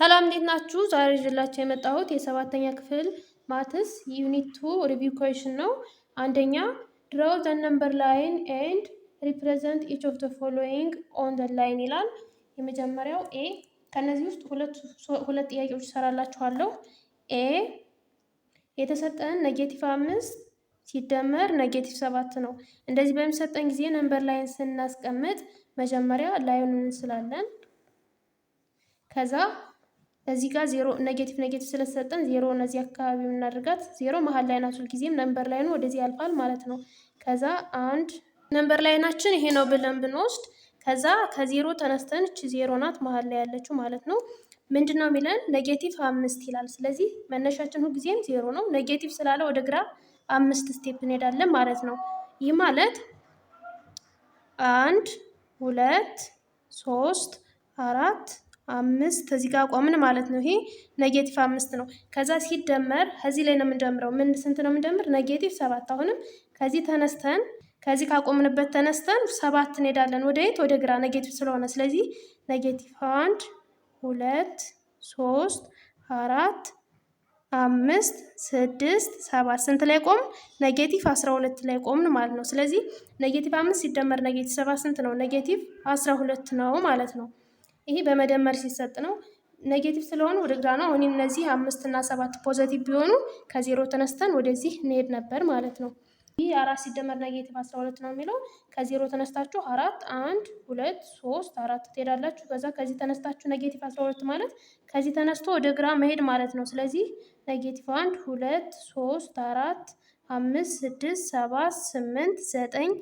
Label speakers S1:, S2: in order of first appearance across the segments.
S1: ሰላም እንዴት ናችሁ? ዛሬ ይዤላችሁ የመጣሁት የሰባተኛ ክፍል ማትስ ዩኒት 2 ሪቪው ኩዌሽን ነው። አንደኛ ድራው ዘ ነምበር ላይን ኤንድ ሪፕሬዘንት ኢች ኦፍ ዘ ፎሎዊንግ ኦን ዘ ላይን ይላል። የመጀመሪያው ኤ። ከነዚህ ውስጥ ሁለት ጥያቄዎች እሰራላችኋለሁ። ኤ የተሰጠን -5 ሲደመር -7 ነው። እንደዚህ በሚሰጠን ጊዜ ነምበር ላይን ስናስቀምጥ መጀመሪያ ላይኑን እንስላለን። ከዛ እዚህ ጋር ዜሮ ኔጌቲቭ ስለተሰጠን ዜሮ እነዚህ አካባቢ የምናደርጋት ዜሮ መሀል ላይ ናት። ሁልጊዜም ነምበር ላይኑ ወደዚህ ያልፋል ማለት ነው። ከዛ አንድ ነምበር ላይናችን ይሄ ነው ብለን ብንወስድ ከዛ ከዜሮ ተነስተን እቺ ዜሮ ናት መሀል ላይ ያለችው ማለት ነው። ምንድን ነው የሚለን -5 ይላል። ስለዚህ መነሻችን ሁልጊዜም ዜሮ ነው። ኔጌቲቭ ስላለ ወደ ግራ 5 ስቴፕ እንሄዳለን ማለት ነው። ይህ ማለት 1 2 3 4 5 እዚህ ጋር ቆምን ማለት ነው። ይሄ -5 ነው። ከዛ ሲደመር ከዚህ ላይ ነው የምንደምረው። ምን ስንት ነው የምንደምር? -7። አሁንም ከዚህ ተነስተን ከዚህ ካቆምንበት ተነስተን 7 እንሄዳለን። ወደ የት? ወደ ግራ ኔጌቲቭ ስለሆነ። ስለዚህ -1 2 3 4 5 6 7 ስንት ላይ ቆም? -12 ላይ ቆምን ማለት ነው። ስለዚህ -5 ሲደመር -7 ስንት ነው? -12 ነው ማለት ነው። ይሄ በመደመር ሲሰጥ ነው። ኔጌቲቭ ስለሆኑ ወደ ግራ ነው። አሁን እነዚህ 5 እና 7 ፖዘቲቭ ቢሆኑ ከዜሮ ተነስተን ወደዚህ እንሄድ ነበር ማለት ነው። ይህ 4 ሲደመር -12 ነው የሚለው ከዜሮ ተነስታችሁ 4 1 2 3 4 ትሄዳላችሁ። ከዛ ከዚህ ተነስታችሁ -12 ማለት ከዚህ ተነስቶ ወደ ግራ መሄድ ማለት ነው። ስለዚህ -1 2 3 4 5 6 7 8 9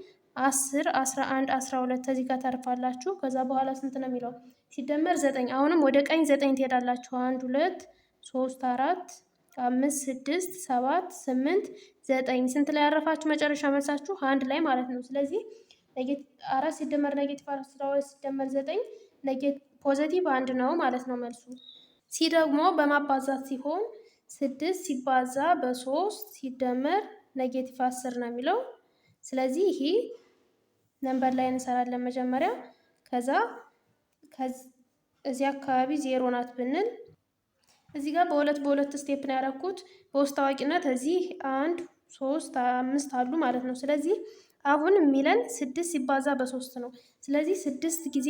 S1: 10 11 12 ከዚህ ጋር ታርፋላችሁ። ከዛ በኋላ ስንት ነው የሚለው ሲደመር 9። አሁንም ወደ ቀኝ 9 ትሄዳላችሁ። 1 2 3 4 5 6 7 8 9 ስንት ላይ ያረፋችሁ? መጨረሻ መልሳችሁ 1 ላይ ማለት ነው። ስለዚህ 4 ሲደመር -12 ሲደመር 9 ፖዘቲቭ 1 ነው ማለት ነው መልሱ። ሲ ደግሞ በማባዛት ሲሆን 6 ሲባዛ በ3 ሲደመር -10 ነው የሚለው። ስለዚህ ይሄ ነምበር ላይ እንሰራለን መጀመሪያ። ከዛ እዚህ አካባቢ ዜሮ ናት ብንል እዚህ ጋር በሁለት ስቴፕ ነው ያደረኩት። በውስጥ አዋቂነት እዚህ 1 3 5 አሉ ማለት ነው። ስለዚህ አሁን የሚለን 6 ሲባዛ በ3 ነው። ስለዚህ 6 ጊዜ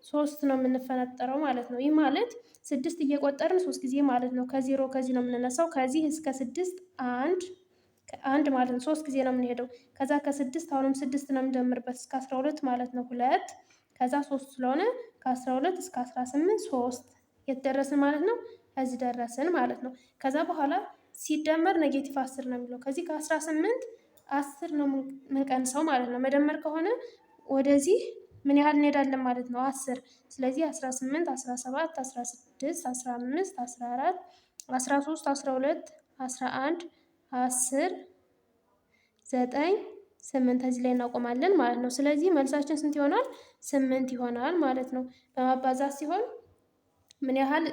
S1: 3 ነው የምንፈነጠረው ማለት ነው። ይህ ማለት 6 እየቆጠርን 3 ጊዜ ማለት ነው። ከዜሮ ከዚህ ነው የምንነሳው። ከዚህ እስከ 6 1 ማለት ነው። 3 ጊዜ ነው የምንሄደው። ከዛ ከ6 አሁንም 6 ነው የምንደምርበት እስከ 12 ማለት ነው። 2 ከዛ 3 ስለሆነ ከ12 እስከ 18 3 የት ደረስን ማለት ነው? እዚህ ደረስን ማለት ነው። ከዛ በኋላ ሲደመር -10 ነው የሚለው። ከዚህ ከ18 10 ነው የምንቀንሰው ማለት ነው። መደመር ከሆነ ወደዚህ ምን ያህል እንሄዳለን ማለት ነው? 10። ስለዚህ 18 17 16 15 14 13 12 11 10 9 8 እዚህ ላይ እናቆማለን ማለት ነው። ስለዚህ መልሳችን ስንት ይሆናል? 8 ይሆናል ማለት ነው። በማባዛት ሲሆን ምን ያህል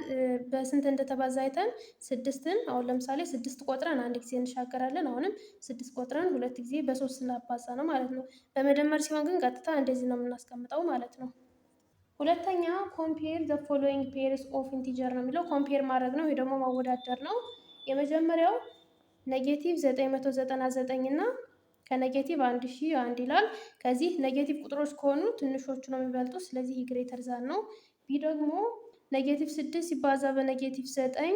S1: በስንት እንደተባዛ አይተን 6ን አሁን ለምሳሌ 6 ቆጥረን አንድ ጊዜ እንሻገራለን። አሁንም 6 ቆጥረን 2 ጊዜ በ3 ስናባዛ ነው ማለት ነው። በመደመር ሲሆን ግን ቀጥታ እንደዚህ ነው የምናስቀምጠው ማለት ነው። ሁለተኛ ኮምፔር ዘ ፎሎዊንግ ፔርስ ኦፍ ኢንቲጀር ነው የሚለው። ኮምፔር ማድረግ ነው። ይሄ ደግሞ ማወዳደር ነው። የመጀመሪያው -999 እና ከ-1001 ይላል። ከዚህ ኔጌቲቭ ቁጥሮች ከሆኑ ትንሾቹ ነው የሚበልጡ። ስለዚህ ግሬተር ዛን ነው። ቢ ደግሞ -6 ሲባዛ በ-9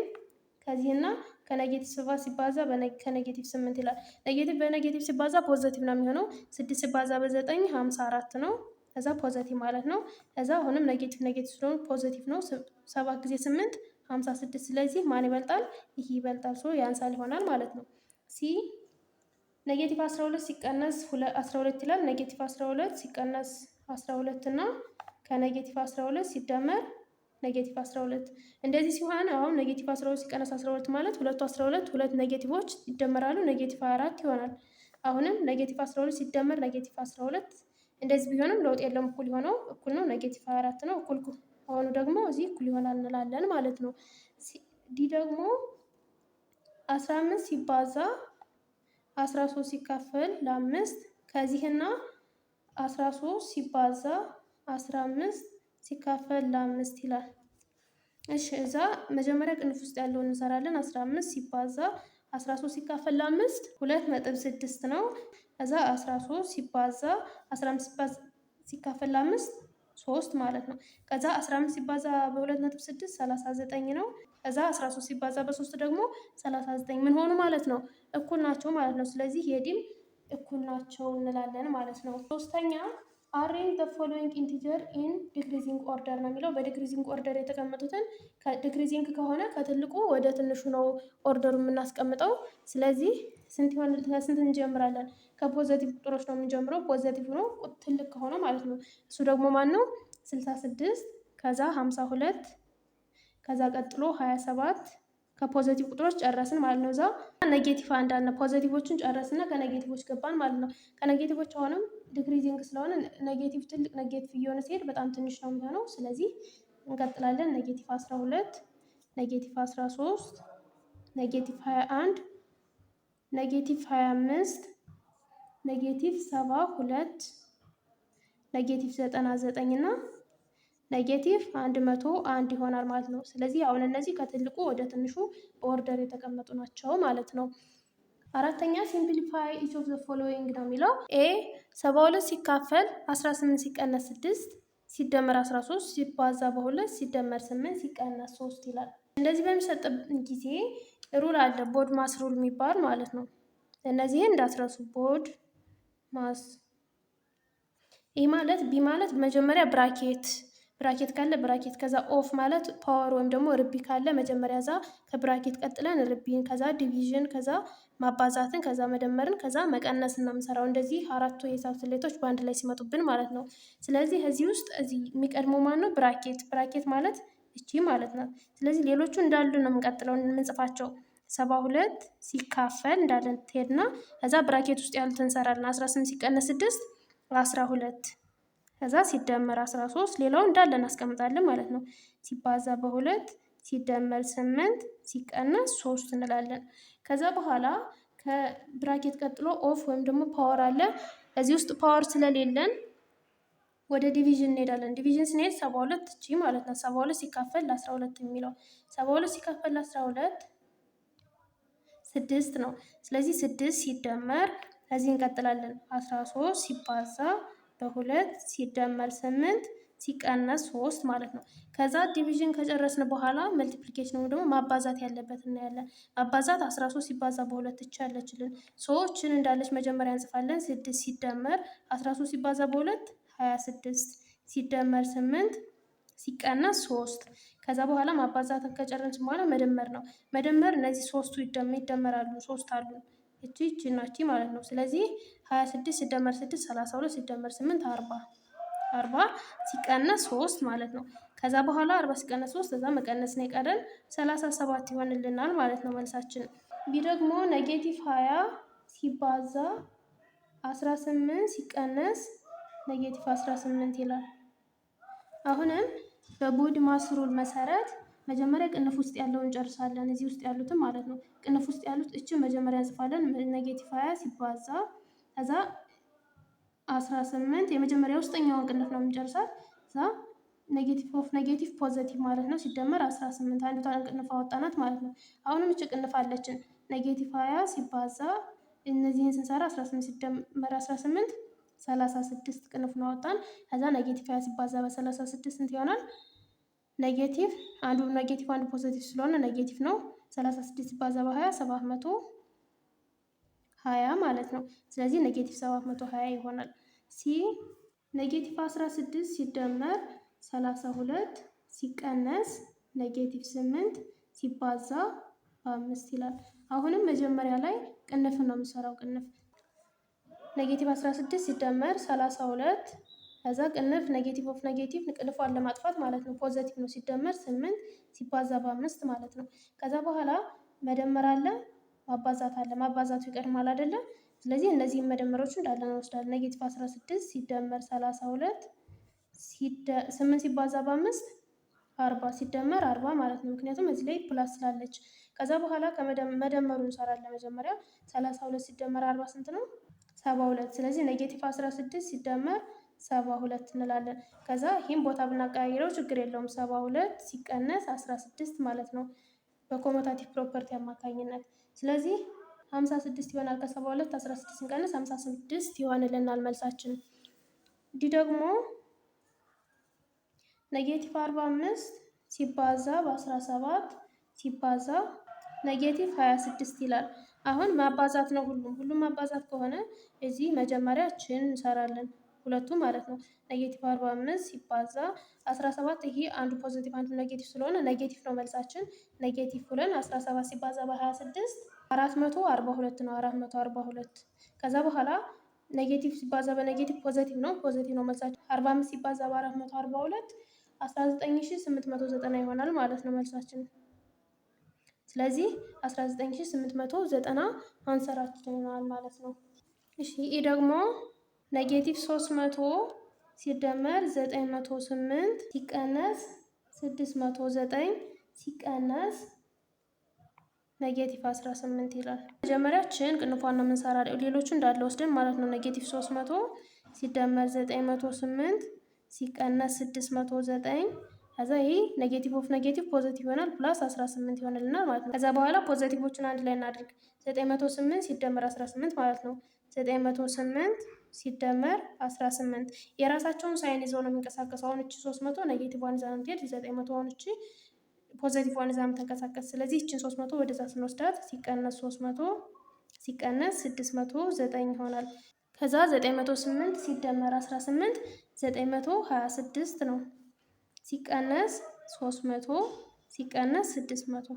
S1: ከዚህና ከ-7 ሲባዛ ከ-8 ይላል። ኔጌቲቭ በኔጌቲቭ ሲባዛ ፖዘቲቭ ነው የሚሆነው። 6 ሲባዛ በ9 54 ነው። ከዛ ፖዘቲቭ ማለት ነው። ከዛ አሁንም ኔጌቲቭ ስለሆነ ፖዘቲቭ ነው። 7 ጊዜ 8 56። ስለዚህ ማን ይበልጣል? ይህ ይበልጣል። ያንሳል ይሆናል ማለት ነው። ሲ -12 ሲቀነስ 12 ይላል። -12 ሲቀነስ 12 እና ከ-12 ሲደመር -12 እንደዚህ ሲሆን አሁን -12 ሲቀነስ 12 ማለት ሁለቱ 12 ሁለት ኔጌቲቮች ይደመራሉ -24 ይሆናል። አሁንም -12 ሲደመር -12 እንደዚህ ቢሆንም ለውጥ የለም። እኩል ነው -24 ነው። እኩል ሆኑ ደግሞ እዚህ እኩል ይሆናል እንላለን ማለት ነው። ዲ ደግሞ 15 ሲባዛ 13 ሲካፈል ለ5 ከዚህና 13 ሲባዛ 15 ሲካፈል ለ5 ይላል። እሺ እዛ መጀመሪያ ቅንፍ ውስጥ ያለውን እንሰራለን። 15 ሲባዛ 13 ሲካፈል ለ5 2.6 ነው። ከዛ 13 ሲባዛ 15 ሲካፈል ለ5 3 ማለት ነው። ከዛ 15 ሲባዛ በ2.6 39 ነው። ከዛ 13 ሲባዛ በ3 ደግሞ 39 ምን ሆኑ ማለት ነው? እኩል ናቸው ማለት ነው። ስለዚህ የዲም እኩል ናቸው እንላለን ማለት ነው። ሶስተኛ አሬንጅ ዘ ፎሎዊንግ ኢንቲጀር ኢን ዲክሪዚንግ ኦርደር ነው የሚለው። በዲክሪዚንግ ኦርደር የተቀመጡትን ዲክሪዚንግ ከሆነ ከትልቁ ወደ ትንሹ ነው ኦርደሩ የምናስቀምጠው። ስለዚህ ከስንት እንጀምራለን? ከፖዘቲቭ ቁጥሮች ነው የምንጀምረው። ፖዘቲቭ ነው ትልቅ ከሆነ ማለት ነው። እሱ ደግሞ ማን ነው? 66 ከዛ 52 ከዛ ቀጥሎ 27 ከፖዘቲቭ ቁጥሮች ጨረስን ማለት ነው። እዛ ኔጌቲቭ አንድ አለ። ፖዘቲቮችን ጨረስና ከኔጌቲቮች ገባን ማለት ነው። ከኔጌቲቮች አሁንም ዲክሪዚንግ ስለሆነ ኔጌቲቭ ትልቅ ኔጌቲቭ እየሆነ ሲሄድ በጣም ትንሽ ነው የሚሆነው። ስለዚህ እንቀጥላለን። ኔጌቲቭ 12 ኔጌቲቭ 13 ኔጌቲቭ 21 ኔጌቲቭ 25 ኔጌቲቭ 72 ኔጌቲቭ 99 እና ኔጌቲቭ 101 ይሆናል ማለት ነው። ስለዚህ አሁን እነዚህ ከትልቁ ወደ ትንሹ በኦርደር የተቀመጡ ናቸው ማለት ነው። አራተኛ ሲምፕሊፋይ ኢች ኦፍ ዘ ፎሎዊንግ ነው የሚለው። ኤ 72 ሲካፈል 18 ሲቀነስ 6 ሲደመር 13 ሲባዛ በ2 ሲደመር 8 ሲቀነስ 3 ይላል። እንደዚህ በሚሰጥብን ጊዜ ሩል አለ፣ ቦድ ማስ ሩል የሚባል ማለት ነው። እነዚህን እንዳትረሱ። ቦድ ማስ ይህ ማለት ቢ ማለት መጀመሪያ ብራኬት ካለ ብራኬት፣ ከዛ ኦፍ ማለት ፓወር ወይም ደግሞ ርቢ ካለ መጀመሪያ ዛ ከብራኬት ቀጥለን ርቢን፣ ከዛ ዲቪዥን፣ ከዛ ማባዛትን፣ ከዛ መደመርን፣ ከዛ መቀነስ ነው የምንሰራው። እንደዚህ አራቱ የሂሳብ ስሌቶች በአንድ ላይ ሲመጡብን ማለት ነው። ስለዚህ እዚህ ውስጥ እዚህ የሚቀድመው ማን ነው? ብራኬት ማለት እቺ ማለት ናት። ስለዚህ ሌሎቹ እንዳሉ ነው የምንቀጥለው የምንጽፋቸው። 72 ሲካፈል እንዳለን ትሄድና ከዛ ብራኬት ውስጥ ያሉት እንሰራለን። 18 ሲቀነስ 6 12 ከዛ ሲደመር 13 ሌላው እንዳለ እናስቀምጣለን ማለት ነው። ሲባዛ በ2 ሲደመር 8 ሲቀነስ 3 እንላለን። ከዛ በኋላ ከብራኬት ቀጥሎ ኦፍ ወይም ደግሞ ፓወር አለ። እዚህ ውስጥ ፓወር ስለሌለን ወደ ዲቪዥን እንሄዳለን። ዲቪዥን ስንሄድ 72 እቺ ማለት ነው። 72 ሲካፈል ለ12 የሚለው 72 ሲካፈል ለ12 6 ነው። ስለዚህ 6 ሲደመር ከዚህ እንቀጥላለን 13 ሲባዛ በ2 ሲደመር 8 ሲቀነስ 3 ማለት ነው። ከዛ ዲቪዥን ከጨረስን በኋላ መልቲፕሊኬሽን ነው ደግሞ ማባዛት ያለበት እናያለን። ማባዛት 13 ሲባዛ በ2 ትቻለችልን። ሶችን እንዳለች መጀመሪያ እንጽፋለን። 6 ሲደመር 13 ሲባዛ በ2 26 ሲደመር 8 ሲቀነስ 3። ከዛ በኋላ ማባዛትን ከጨረስን በኋላ መደመር ነው። መደመር እነዚህ ሶስቱ ይደመራሉ። 3 አሉ እቺ ናቺ ማለት ነው። ስለዚህ 26 ሲደመር 6 32 ሲደመር 8 40 ሲቀነስ 3 ማለት ነው። ከዛ በኋላ 40 ሲቀነስ 3 ከዛ መቀነስ ነው የቀረን 37 ይሆንልናል ማለት ነው መልሳችን። ቢ ደግሞ ኔጌቲቭ 20 ሲባዛ 18 ሲቀነስ ኔጌቲቭ 18 ይላል። አሁንም በቦድ ማስ ሩል መሰረት መጀመሪያ ቅንፍ ውስጥ ያለውን እንጨርሳለን። እዚህ ውስጥ ያሉትን ማለት ነው። ቅንፍ ውስጥ ያሉት እቺ መጀመሪያ እንጽፋለን። ኔጌቲቭ 20 ሲባዛ ከዛ 18 የመጀመሪያ ውስጠኛውን ቅንፍ ነው የምንጨርሳት። ከዛ ኔጌቲቭ ኦፍ ኔጌቲቭ ፖዘቲቭ ማለት ነው ሲደመር 18 አንዷን ቅንፍ አወጣናት ማለት ነው። አሁንም እቺ ቅንፍ አለችን። ኔጌቲቭ 20 ሲባዛ እነዚህን ስንሰራ 18 ሲደመር 18 36 ቅንፍ ነው አወጣን። ከዛ ኔጌቲቭ 20 ሲባዛ በ36 ስንት ይሆናል? ኔጌቲቭ አንዱ ኔጌቲቭ አንዱ ፖዚቲቭ ስለሆነ ኔጌቲቭ ነው። 36 ሲባዛ በ20 720 ማለት ነው። ስለዚህ ኔጌቲቭ 720 ይሆናል። ሲ ኔጌቲቭ 16 ሲደመር 32 ሲቀነስ ኔጌቲቭ 8 ሲባዛ በ5 ይላል። አሁንም መጀመሪያ ላይ ቅንፍ ነው የምሰራው። ቅንፍ ኔጌቲቭ 16 ሲደመር 32 ከዛ ቅንፍ ኔጌቲቭ ኦፍ ኔጌቲቭ ቅንፏን ለማጥፋት ማለት ነው። ፖዘቲቭ ነው ሲደመር 8 ሲባዛ በ5 ማለት ነው። ከዛ በኋላ መደመር አለ፣ ማባዛት አለ። ማባዛቱ ይቀድማል አይደለም? ስለዚህ እነዚህን መደመሮች እንዳለ እንወስዳለን። ኔጌቲቭ 16 ሲደመር 32 8 ሲባዛ በ5 40 ሲደመር 40 ማለት ነው። ምክንያቱም እዚህ ላይ ፕላስ ስላለች። ከዛ በኋላ መደመሩ እንሰራለን። መጀመሪያ 32 ሲደመር 40 ስንት ነው? 72። ስለዚህ ኔጌቲቭ 16 ሲደመር 72 እንላለን። ከዛ ይህም ቦታ ብናቀያይረው ችግር የለውም። 72 ሲቀነስ 16 ማለት ነው በኮሞታቲቭ ፕሮፐርቲ አማካኝነት። ስለዚህ 56 ይሆናል። ከ72 16 ስንቀንስ 56 ይሆንልናል መልሳችን። ዲ ደግሞ ኔጌቲቭ 45 ሲባዛ በ17 ሲባዛ ኔጌቲቭ 26 ይላል። አሁን ማባዛት ነው ሁሉም ማባዛት ከሆነ እዚህ መጀመሪያ ችን እንሰራለን ሁለቱ ማለት ነው። ኔጌቲቭ 45 ሲባዛ 17 ይሄ አንዱ ፖዚቲቭ አንዱ ኔጌቲቭ ስለሆነ ኔጌቲቭ ነው መልሳችን። ኔጌቲቭ ብለን 17 ሲባዛ በ26 442 ነው 442። ከዛ በኋላ ኔጌቲቭ ሲባዛ በኔጌቲቭ ፖዚቲቭ ነው መልሳችን። 45 ሲባዛ በ442 19890 ይሆናል ማለት ነው መልሳችን። ስለዚህ 19890 አንሰራችን ይሆናል ማለት ነው። እሺ ይህ ደግሞ ኔጌቲቭ 300 ሲደመር 908 ሲቀነስ 609 ሲቀነስ ኔጌቲቭ 18 ይላል። መጀመሪያችን ቅንፏን ነው የምንሰራ ሌሎቹ እንዳለ ወስደን ማለት ነው። ኔጌቲቭ 300 ሲደመር 908 ሲቀነስ 609 ከዛ ይሄ ኔጌቲቭ ኦፍ ኔጌቲቭ ፖዚቲቭ ይሆናል ፕላስ 18 ይሆንልናል ማለት ነው። ከዛ በኋላ ፖዚቲቮቹን አንድ ላይ እናድርግ። 908 ሲደመር 18 ማለት ነው። 908 ሲደመር 18 የራሳቸውን ሳይን ይዘው ነው የሚንቀሳቀሱ። አሁን እቺ 300 ኔጌቲቭ ዋን ይዛ ነው የምትሄድ 900 አሁን እቺ ፖዚቲቭ ዋን ይዛ የምትንቀሳቀስ። ስለዚህ እቺን 300 ወደዛ ስንወስዳት ሲቀነስ 300 ሲቀነስ 609 ይሆናል። ከዛ 908 ሲደመር 18 926 ነው ሲቀነስ 300 ሲቀነስ 600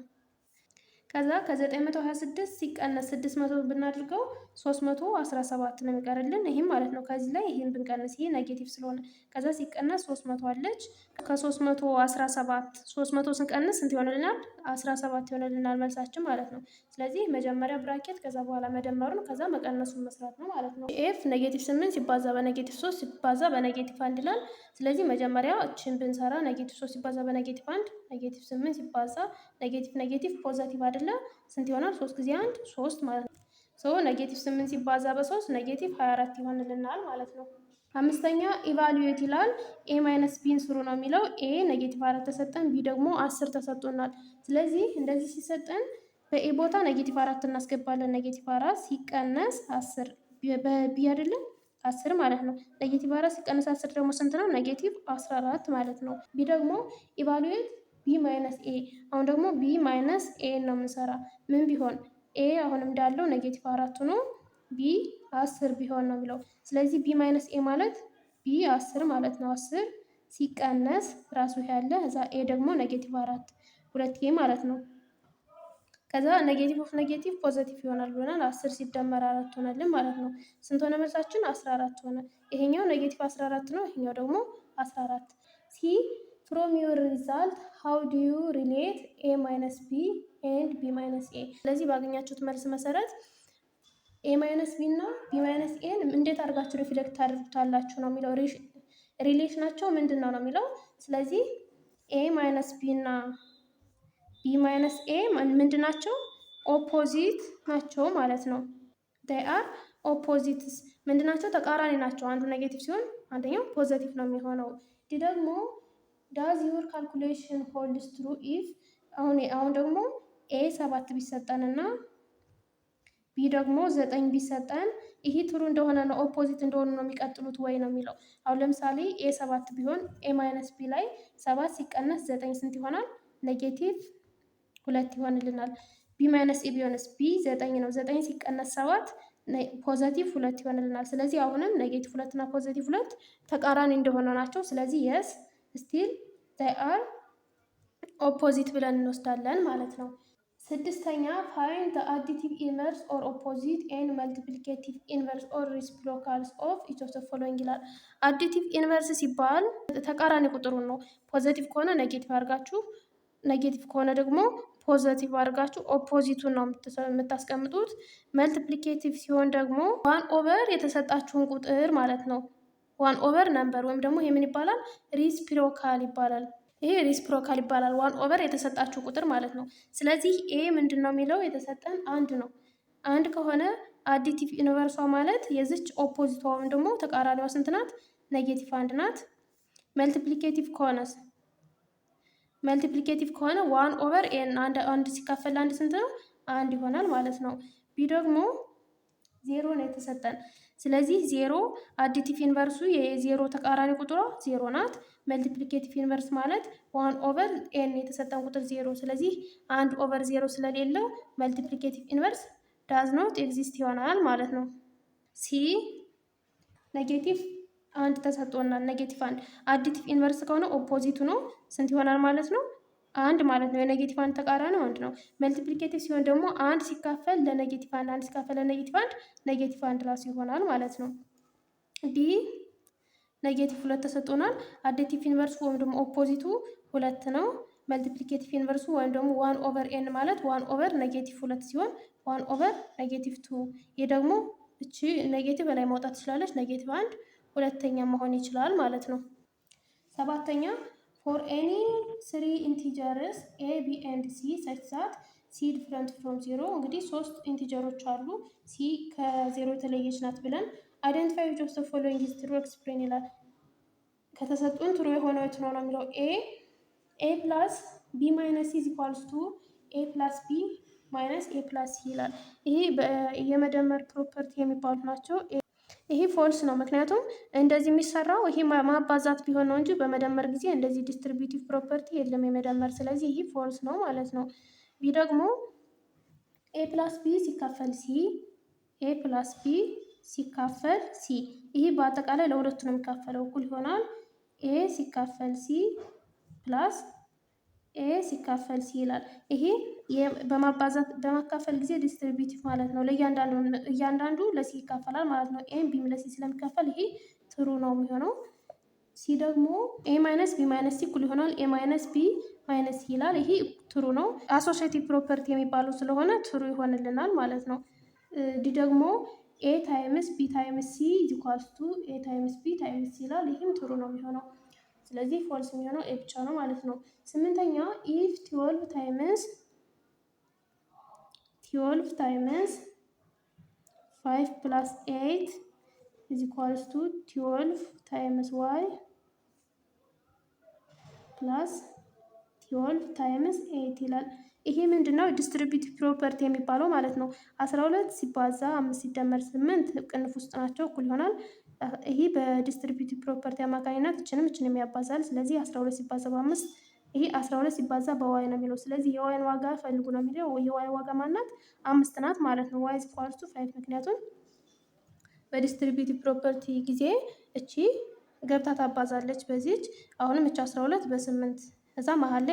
S1: ከዛ ከ926 ሲቀነስ 600 ብናድርገው 317 ነው የሚቀርልን። ይህም ማለት ነው ከዚህ ላይ ይህን ብንቀንስ ይሄ ኔጌቲቭ ስለሆነ ከዛ ሲቀነስ 300 አለች። ከ317 300 ስንቀንስ ስንት ይሆንልናል? 17 ይሆንልናል መልሳችን ማለት ነው። ስለዚህ መጀመሪያ ብራኬት ከዛ በኋላ መደመሩን ከዛ መቀነሱን መስራት ነው ማለት ነው። ኤፍ ኔጌቲቭ 8 ሲባዛ በኔጌቲቭ 3 ሲባዛ በኔጌቲቭ 1 ይላል። ስለዚህ መጀመሪያ እችን ብንሰራ ኔጌቲቭ 3 ሲባዛ በኔጌቲቭ 1 ኔጌቲቭ 8 ሲባዛ ኔጌቲቭ ፖዚቲቭ አይደለ ስንት ይሆናል? 3 ጊዜ 1 3 ማለት ነው። ኔጌቲቭ 8 ሲባዛ በ3 ኔጌቲቭ 24 ይሆንልናል ማለት ነው። አምስተኛ ኢቫሉዌት ይላል። ኤ ማይነስ ቢን ስሩ ነው የሚለው። ኤ ኔጌቲቭ 4 ተሰጠን፣ ቢ ደግሞ 10 ተሰጥቶናል። ስለዚህ እንደዚህ ሲሰጠን በኤ ቦታ ኔጌቲቭ 4 እናስገባለን። ኔጌቲቭ 4 ሲቀነስ 10 በቢ አይደለም 10 ማለት ነው። ኔጌቲቭ 4 ሲቀነስ 10 ደግሞ ስንት ነው? ኔጌቲቭ 14 ማለት ነው። ቢ ደግሞ ኢቫሉዌት ቢ ማይነስ ኤ። አሁን ደግሞ ቢ ማይነስ ኤ ነው የምንሰራ። ምን ቢሆን ኤ አሁንም እንዳለው ኔጌቲቭ 4 ሆኖ ቢ 10 ቢሆን ነው የሚለው። ስለዚህ ቢ ማይነስ ኤ ማለት ቢ 10 ማለት ነው። 10 ሲቀነስ ራሱ ያለ እዛ ኤ ደግሞ ኔጌቲቭ 4 ሁለት ኤ ማለት ነው። ከዛ ኔጌቲቭ ኦፍ ኔጌቲቭ ፖዚቲቭ ይሆናል ብለናል። 10 ሲደመር 4 ሆነልን ማለት ነው። ስንት ሆነ መልሳችን? 14 ሆነ። ይሄኛው ኔጌቲቭ 14 ነው፣ ይሄኛው ደግሞ 14። ሲ ፍሮም ዩር ሪዛልት ሃው ዱ ዩ ሪሌት ኤ ማይነስ ቢ ኤንድ ቢ ማይነስ ኤ። ስለዚህ ባገኛችሁት መልስ መሰረት ኤ ማይነስ ቢ እና ቢ ማይነስ ኤን እንዴት አድርጋችሁ ሪፍሌክት ታደርጉታላችሁ ነው የሚለው። ሪሌሽናቸው ምንድን ነው ነው የሚለው። ስለዚህ ኤ ማይነስ ቢ እና ቢ ማይነስ ኤ ምንድን ናቸው? ኦፖዚት ናቸው ማለት ነው። ዴይ አር ኦፖዚትስ ምንድን ናቸው? ተቃራኒ ናቸው። አንዱ ኔጌቲቭ ሲሆን አንደኛው ፖዚቲቭ ነው የሚሆነው። ዲ ደግሞ ዳዝ ዩር ካልኩሌሽን ሆልድስ ትሩ ኢፍ አሁን ደግሞ ኤ 7 ቢሰጠን እና ቢ ደግሞ 9 ቢሰጠን ይሄ ትሩ እንደሆነ ነው ኦፖዚት እንደሆኑ ነው የሚቀጥሉት ወይ ነው የሚለው። አሁን ለምሳሌ ኤ 7 ቢሆን ኤ ማይነስ ቢ ላይ 7 ሲቀነስ 9 ስንት ይሆናል? ኔጌቲቭ 2 ይሆንልናል። ቢ ማይነስ ኤ ቢሆንስ ቢ 9 ነው። 9 ሲቀነስ 7 ፖዘቲቭ 2 ይሆንልናል። ስለዚህ አሁንም ኔጌቲቭ 2 እና ፖዘቲቭ 2 ተቃራኒ እንደሆነ ናቸው። ስለዚህ የስ ስቲል ዴይ አር ኦፖዚት ብለን እንወስዳለን ማለት ነው። ስድስተኛ ፋይንድ ዘ አዲቲቭ ኢንቨርስ ኦር ኦፖዚት ኤንድ መልቲፕሊኬቲቭ ኢንቨርስ ኦር ሪሲፕሮካልስ ኦፍ ኢች ኦፍ ዘ ፎሎዊንግ ይላል። አዲቲቭ ኢንቨርስ ሲባል ተቃራኒ ቁጥሩን ነው። ፖዘቲቭ ከሆነ ኔጌቲቭ አድርጋችሁ፣ ኔጌቲቭ ከሆነ ደግሞ ፖዘቲቭ አድርጋችሁ ኦፖዚቱን ነው የምታስቀምጡት። መልቲፕሊኬቲቭ ሲሆን ደግሞ ዋን ኦቨር የተሰጣችሁን ቁጥር ማለት ነው። ዋን ኦቨር ነምበር ወይም ደግሞ ይሄ ምን ይባላል? ሪሲፕሮካል ይባላል። ይሄ ሪሲፕሮካል ይባላል። ዋን ኦቨር የተሰጣችሁ ቁጥር ማለት ነው። ስለዚህ ኤ ምንድን ነው የሚለው የተሰጠን አንድ ነው። አንድ ከሆነ አዲቲቭ ኢንቨርሷ ማለት የዚች ኦፖዚቷ ወይም ደግሞ ተቃራኒዋ ስንት ናት? ኔጌቲቭ 1 ናት። መልቲፕሊኬቲቭ ከሆነስ መልቲፕሊኬቲቭ ከሆነ 1 ኦቨር ኤን አንድ ሲካፈል አንድ ስንት ነው? አንድ ይሆናል ማለት ነው። ቢ ደግሞ ዜሮ ነው የተሰጠን። ስለዚህ ዜሮ አዲቲቭ ኢንቨርሱ የዜሮ ተቃራኒ ቁጥሯ ዜሮ ናት። መልቲፕሊኬቲቭ ኢንቨርስ ማለት 1 ኦቨር ኤን የተሰጠን ቁጥር ዜሮ። ስለዚህ 1 ኦቨር ዜሮ ስለሌለው መልቲፕሊኬቲቭ ኢንቨርስ ዳዝ ኖት ኤግዚስት ይሆናል ማለት ነው። ሲ ኔጌቲቭ አንድ ተሰጥቶናል። ኔጌቲቭ አንድ አዲቲቭ ኢንቨርስ ከሆነ ኦፖዚቱ ነው ስንት ይሆናል ማለት ነው? አንድ ማለት ነው። የኔጌቲቭ አንድ ተቃራኒ አንድ ነው። መልቲፕሊኬቲቭ ሲሆን ደግሞ አንድ ሲካፈል ለኔጌቲቭ አንድ ሲካፈል ለኔጌቲቭ አንድ ኔጌቲቭ አንድ ራሱ ይሆናል ማለት ነው። ዲ ኔጌቲቭ ሁለት ተሰጥቶናል። አዲቲቭ ኢንቨርሱ ወይም ደግሞ ኦፖዚቱ ሁለት ነው። መልቲፕሊኬቲቭ ኢንቨርሱ ወይም ደግሞ 1 ኦቨር ኤን ማለት 1 ኦቨር ኔጌቲቭ ሁለት ሲሆን 1 ኦቨር ኔጌቲቭ 2። ይህ ደግሞ እቺ ኔጌቲቭ በላይ ማውጣት ትችላለች። ኔጌቲቭ አንድ ሁለተኛ መሆን ይችላል ማለት ነው። ሰባተኛ ፎር ኤኒ ስሪ ኢንቲጀርስ ኤ ቢ ኤንድ ሲ ሰች ዛት ሲ ዲፍረንት ፍሮም ዜሮ። እንግዲህ ሶስት ኢንቲጀሮች አሉ ሲ ከዜሮ የተለየች ናት ብለን አይደንቲፋይ ዊች ኦፍ ዘ ፎሎዊንግ ኢዝ ትሩ ኤክስፕሌን ይላል። ከተሰጡን ትሩ የሆነው የት ነው የሚለው ኤ ፕላስ ቢ ማይነስ ሲ ኢዝ ኢኳልስ ቱ ኤ ፕላስ ቢ ማይነስ ኤ ፕላስ ሲ ይላል። ይሄ የመደመር ፕሮፐርቲ የሚባሉት ናቸው። ይሄ ፎልስ ነው። ምክንያቱም እንደዚህ የሚሰራው ይሄ ማባዛት ቢሆን ነው እንጂ በመደመር ጊዜ እንደዚህ ዲስትሪቢዩቲቭ ፕሮፐርቲ የለም የመደመር። ስለዚህ ይሄ ፎልስ ነው ማለት ነው። ቢ ደግሞ ኤ ፕላስ ቢ ሲካፈል ሲ ኤ ፕላስ ቢ ሲካፈል ሲ። ይሄ በአጠቃላይ ለሁለቱ ነው የሚካፈለው እኩል ይሆናል። ኤ ሲካፈል ሲ ፕላስ ኤ ሲካፈል ሲ ይላል። ይሄ በማባዛት በማካፈል ጊዜ ዲስትሪቢዩቲቭ ማለት ነው። እያንዳንዱ ለሲ ይካፈላል ማለት ነው። ኤም ቢም ለሲ ስለሚካፈል ይሄ ትሩ ነው የሚሆነው። ሲ ደግሞ ኤ ማይነስ ቢ ማይነስ ሲ እኩል ይሆናል ኤ ማይነስ ቢ ማይነስ ሲ ይላል። ይሄ ትሩ ነው። አሶሺዬቲቭ ፕሮፐርቲ የሚባለው ስለሆነ ትሩ ይሆንልናል ማለት ነው። ዲ ደግሞ ኤ ታይምስ ቢ ታይምስ ሲ ኢዝ ኢኳልስ ቱ ኤ ታይምስ ቢ ታይምስ ሲ ይላል። ይህም ትሩ ነው የሚሆነው። ስለዚህ ፎልስ የሚሆነው ኤ ብቻ ነው ማለት ነው። ስምንተኛ ኢፍ 12 ታይምስ 5 ፕላስ 8 ኢዝ ኢኳልስ ቱ 12 ታይምስ ዋይ ፕላስ 12 ታይምስ 8 ይላል። ይሄ ምንድነው? ዲስትሪቢዩቲቭ ፕሮፐርቲ የሚባለው ማለት ነው። 12 ሲባዛ 5 ሲደመር 8 ቅንፍ ውስጥ ናቸው እኩል ይሆናል። ይሄ በዲስትሪቢዩቲቭ ፕሮፐርቲ አማካኝነት እችንም ያባዛል። ስለዚህ 12 ሲባዛ በ5 ይሄ 12 ሲባዛ በዋይ ነው የሚለው። ስለዚህ የዋይን ዋጋ ፈልጉ ነው የሚለው። የዋይ ዋጋ ማናት? 5 ናት ማለት ነው። ዋይ ኢዝ ኢኳልስ ቱ 5 ምክንያቱም በዲስትሪቢዩቲቭ ፕሮፐርቲ ጊዜ እቺ ገብታ ታባዛለች በዚች። አሁንም እቺ 12 በ8 እዛ መሀል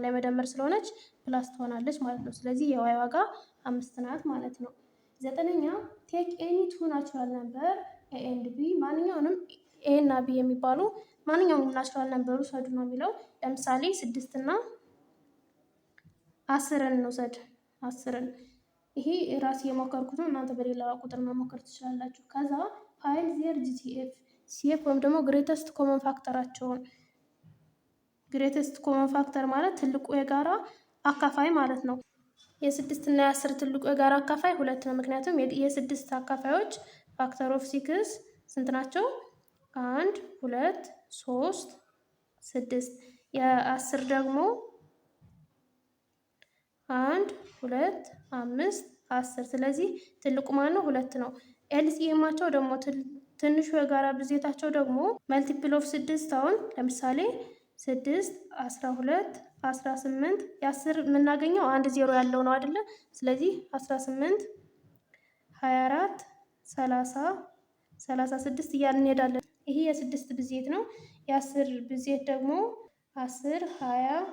S1: ላይ መደመር ስለሆነች ፕላስ ትሆናለች ማለት ነው። ስለዚህ የዋይ ዋጋ 5 ናት ማለት ነው። ዘጠነኛ ቴክ ኤኒ ቱ ናቹራል ነምበር ኤ ኤንድ ቢ ማንኛውንም ኤ እና ቢ የሚባሉ ማንኛውንም ናቹራል ነምበሩ ውሰዱ ነው የሚለው። ለምሳሌ 6 እና 10ን እንውሰድ። 10ን ይሄ ራሴ የሞከርኩት ነው። እናንተ በሌላ ቁጥር መሞከር ትችላላችሁ። ከዛ ፋይንድ ዜር ጂሲኤፍ ወይም ደግሞ ግሬተስት ኮመን ፋክተራቸውን። ግሬተስት ኮመን ፋክተር ማለት ትልቁ የጋራ አካፋይ ማለት ነው። የ6 እና የ10 ትልቁ የጋራ አካፋይ 2 ነው። ምክንያቱም የ6 አካፋዮች ፋክተር ኦፍ 6 ስንት ናቸው? 1 2 3 6። የ10 ደግሞ 1 2 5 10። ስለዚህ ትልቁ ማን ነው? 2 ነው። ኤልሲኤማቸው ደግሞ ትንሹ የጋራ ብዜታቸው ደግሞ መልቲፕል ኦፍ 6 አሁን ለምሳሌ 6 12 18 የ10 የምናገኘው 1 0 ያለው ነው አይደለ? ስለዚህ 18 24 30 36 እያልን እንሄዳለን። ይሄ የ6 ብዜት ነው። የ10 ብዜት ደግሞ 10 20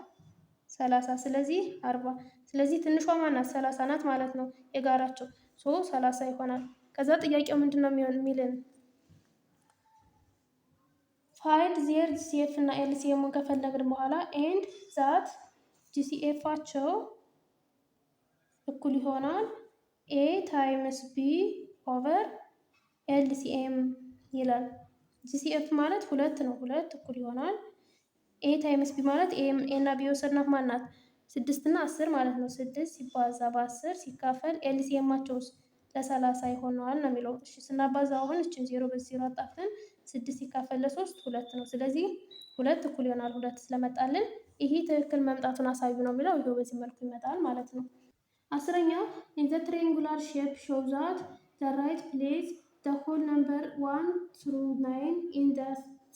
S1: 30 ስለዚህ 40። ስለዚህ ትንሿ ማናት? 30 ናት ማለት ነው የጋራቸው 30 ይሆናል። ከዛ ጥያቄው ምንድን ነው የሚልን? ፋይንድ ዜር ጂሲኤፍ እና ኤልሲኤሙን ከፈለግን በኋላ ኤንድ ዛት ጂሲኤፋቸው እኩል ይሆናል ኤ ታይምስ ቢ ኦቨር ኤልሲኤም ይላል። ጂሲኤፍ ማለት 2 ነው። 2 እኩል ይሆናል ኤ ታይምስ ቢ ማለት ኤ እና ቢ የወሰድናት ማናት? 6 እና 10 ማለት ነው። 6 ሲባዛ በ10 ሲካፈል ኤልሲኤማቸውስ ለ30 ይሆናል ነው የሚለው። እሺ ስናባዛ አሁን እችን 0 በ0 አጣፍተን 6 ሲካፈል ለ3 2 ነው። ስለዚህ 2 እኩል ይሆናል 2 ስለመጣልን ይሄ ትክክል መምጣቱን አሳዩ ነው የሚለው። ይሄው በዚህ መልኩ ይመጣል ማለት ነው። አስረኛ in the triangular shape show that the right place the whole number 1 through 9 in the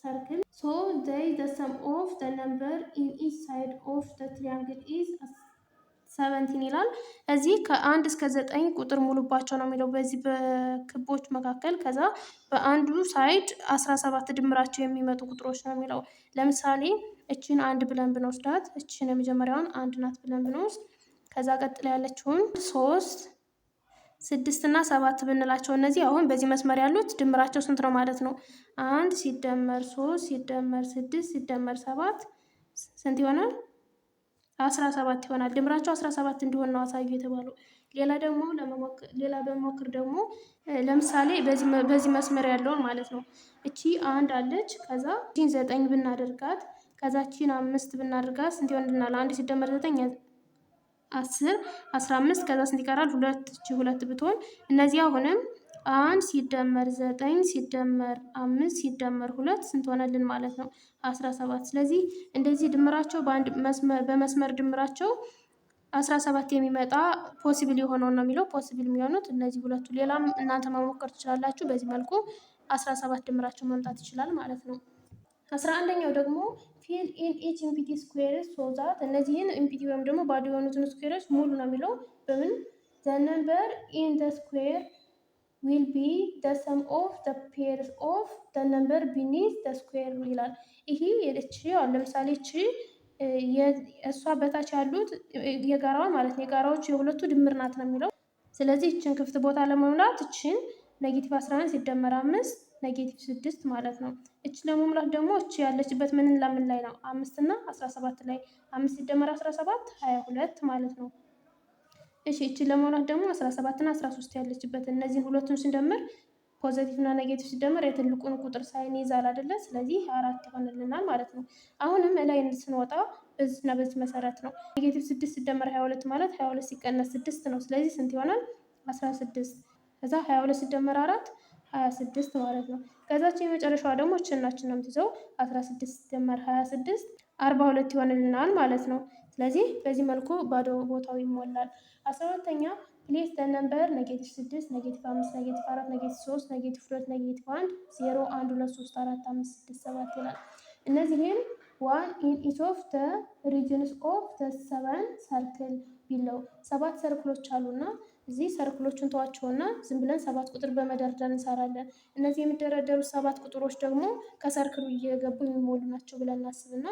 S1: circle so the sum of the number in each side of the triangle is 17 ይላል። እዚህ ከ1 እስከ 9 ቁጥር ሙሉባቸው ነው የሚለው በዚህ በክቦች መካከል። ከዛ በአንዱ ሳይድ 17 ድምራቸው የሚመጡ ቁጥሮች ነው የሚለው። ለምሳሌ እችን 1 ብለን ብንወስዳት እችን የመጀመሪያውን 1 ናት ብለን ብንወስድ ከዛ ቀጥላ ያለችውን 3 6 እና 7 ብንላቸው እነዚህ አሁን በዚህ መስመር ያሉት ድምራቸው ስንት ነው ማለት ነው? 1 ሲደመር 3 ሲደመር 6 ሲደመር 7 ስንት ይሆናል? 17 ይሆናል። ድምራቸው 17 እንዲሆን ነው አሳዩ የተባለው። ሌላ በመሞክር ደግሞ ለምሳሌ በዚህ መስመር ያለውን ማለት ነው። እቺ 1 አለች ከዛ እቺን 9 ብናደርጋት ከዛ እቺን 5 ብናደርጋት ስንት ይሆንልናል? 1 ሲደመር 9 10 15 ከዛ ስንት ይቀራል? 2 እቺ 2 ብትሆን እነዚህ አሁንም 1 ሲደመር 9 ሲደመር 5 ሲደመር 2 ስንት ሆነልን ማለት ነው? 17። ስለዚህ እንደዚህ ድምራቸው በመስመር ድምራቸው 17 የሚመጣ ፖሲብል የሆነውን ነው የሚለው። ፖሲብል የሚሆኑት እነዚህ ሁለቱ። ሌላም እናንተ መሞከር ትችላላችሁ። በዚህ መልኩ 17 ድምራቸው መምጣት ይችላል ማለት ነው። 11ኛው ደግሞ ፊል ኢን ኢች ኢምፒቲ ስኩዌርስ ሶ ዛት እነዚህን ኢምፒቲ ወይም ደግሞ ባዶ የሆኑትን ስኩዌሮች ሙሉ ነው የሚለው። በምን ዘ ነምበር ኢን ዘ ስኩዌር ዊል ቢ ዘ ሰም ኦፍ ዘ ፔርስ ኦፍ ዘ ነምበር ቢኒዝ ዘ ስኩዌር ይላል። ይሄ እቺ አሁን ለምሳሌ እቺ እሷ በታች ያሉት የጋራዋ ማለት ነው። የጋራዎቹ የሁለቱ ድምር ናት ነው የሚለው። ስለዚህ እችን ክፍት ቦታ ለመሙላት እችን ኔጌቲቭ 11 ሲደመር 5 ኔጌቲቭ 6 ማለት ነው። እች ለመሙላት ደግሞ እች ያለችበት ምን ለምን ላይ ነው? 5 እና 17 ላይ 5 ሲደመር 17 22 ማለት ነው። እሺ እችን ለመሙላት ደግሞ 17 እና 13 ያለችበት እነዚህን ሁለቱን ስንደምር ፖዘቲቭ እና ኔጌቲቭ ሲደመር የትልቁን ቁጥር ሳይን ይዛል አይደለ? ስለዚህ 4 ይሆንልናል ማለት ነው። አሁንም ላይ ስንወጣ በዚህና በዚህ መሰረት ነው። ኔጌቲቭ 6 ሲደመር 22 ማለት 22 ሲቀነስ 6 ነው። ስለዚህ ስንት ይሆናል? 16። ከዛ 22 ሲደመር 4 26 ማለት ነው። ከዛች የመጨረሻዋ ደግሞ እችናችን ነው የምትይዘው 16 ሲደመር 26 42 ይሆንልናል ማለት ነው። ስለዚህ በዚህ መልኩ ባዶ ቦታው ይሞላል። 12ኛ ፕሌስ ዘ ነምበር ኔጌቲቭ 6 ኔጌቲቭ 5 ኔጌቲቭ 4 ኔጌቲቭ 3 ኔጌቲቭ 2 ኔጌቲቭ 1 0 1 2 3 4 5 6 7 ይላል። እነዚህም ዋን ኢን ኢች ኦፍ ዘ ሪጅንስ ኦፍ ዘ 7 ሰርክል ቢለው 7 ሰርክሎች አሉና እዚህ ሰርክሎቹን ተዋቸውና ዝም ብለን 7 ቁጥር በመደርደር እንሰራለን። እነዚህ የሚደረደሩት 7 ቁጥሮች ደግሞ ከሰርክሉ እየገቡ የሚሞሉ ናቸው ብለን እናስብና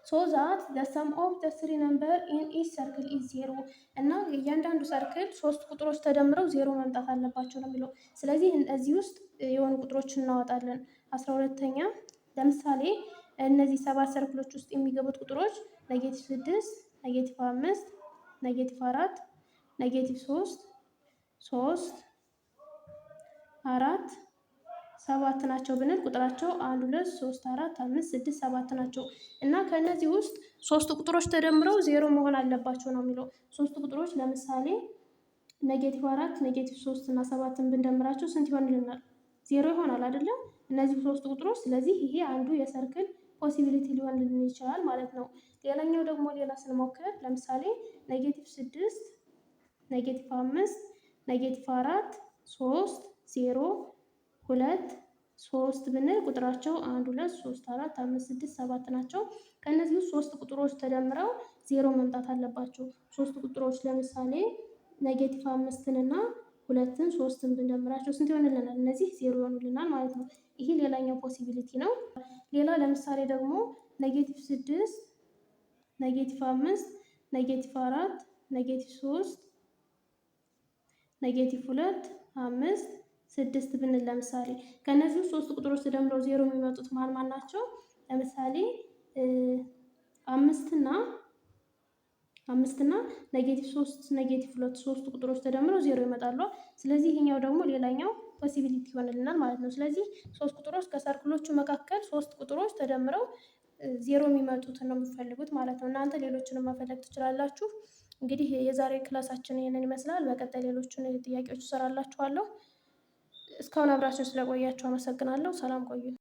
S1: so that the sum of the three number in each circle is 0 እና እያንዳንዱ ሰርክል 3 ቁጥሮች ተደምረው 0 መምጣት አለባቸው ነው የሚለው። ስለዚህ እዚህ ውስጥ የሆኑ ቁጥሮችን እናወጣለን። 12ኛ ለምሳሌ እነዚህ 7 ሰርክሎች ውስጥ የሚገቡት ቁጥሮች ኔጌቲቭ 6 ኔጌቲቭ 5 ኔጌቲቭ 4 ኔጌቲቭ 3 4 7 ናቸው ብንል ቁጥራቸው 1 2 3 4 5 6 7 ናቸው እና ከእነዚህ ውስጥ 3 ቁጥሮች ተደምረው 0 መሆን አለባቸው ነው የሚለው። 3 ቁጥሮች ለምሳሌ ኔጌቲቭ 4 ኔጌቲቭ 3 እና 7ን ብንደምራቸው ስንት ይሆንልናል? 0 ይሆናል አይደለም? እነዚህ 3 ቁጥሮች። ስለዚህ ይሄ አንዱ የሰርክል ፖሲቢሊቲ ሊሆንልን ይችላል ማለት ነው። ሌላኛው ደግሞ ሌላ ስንሞክር ለምሳሌ ኔጌቲቭ 6 ኔጌቲቭ 5 ኔጌቲቭ 4 3 0 2 3 ብንል ቁጥራቸው 1 2 3 4 5 6 7 ናቸው። ከእነዚህ ውስጥ 3 ቁጥሮች ተደምረው 0 መምጣት አለባቸው። 3 ቁጥሮች ለምሳሌ ኔጌቲቭ 5ን እና 2ን 3ን ብንደምራቸው ስንት ይሆንልናል? እነዚህ 0 ይሆኑልናል ማለት ነው። ይሄ ሌላኛው ፖሲቢሊቲ ነው። ሌላ ለምሳሌ ደግሞ ኔጌቲቭ 6 ኔጌቲቭ 5 ኔጌቲቭ 4 ኔጌቲቭ 3 ኔጌቲቭ 2 5 6 ብንል ለምሳሌ ከነዚህ 3 ቁጥሮች ተደምረው 0 የሚመጡት ማን ናቸው? ለምሳሌ 5 እና ኔጌቲቭ 3 ኔጌቲቭ 2 3 ቁጥሮች ተደምረው 0 ይመጣሉ። ስለዚህ ይሄኛው ደግሞ ሌላኛው ፖሲቢሊቲ ይሆንልናል ማለት ነው። ስለዚህ 3 ቁጥሮች ከሰርክሎቹ መካከል 3 ቁጥሮች ተደምረው 0 የሚመጡትን ነው የምትፈልጉት ማለት ነው። እናንተ ሌሎችንም መፈለግ ትችላላችሁ። እንግዲህ የዛሬ ክላሳችን ይሄንን ይመስላል። በቀጣይ ሌሎችን ጥያቄዎች እሰራላችኋለሁ። እስካሁን አብራችሁ ስለቆያችሁ አመሰግናለሁ። ሰላም ቆዩ።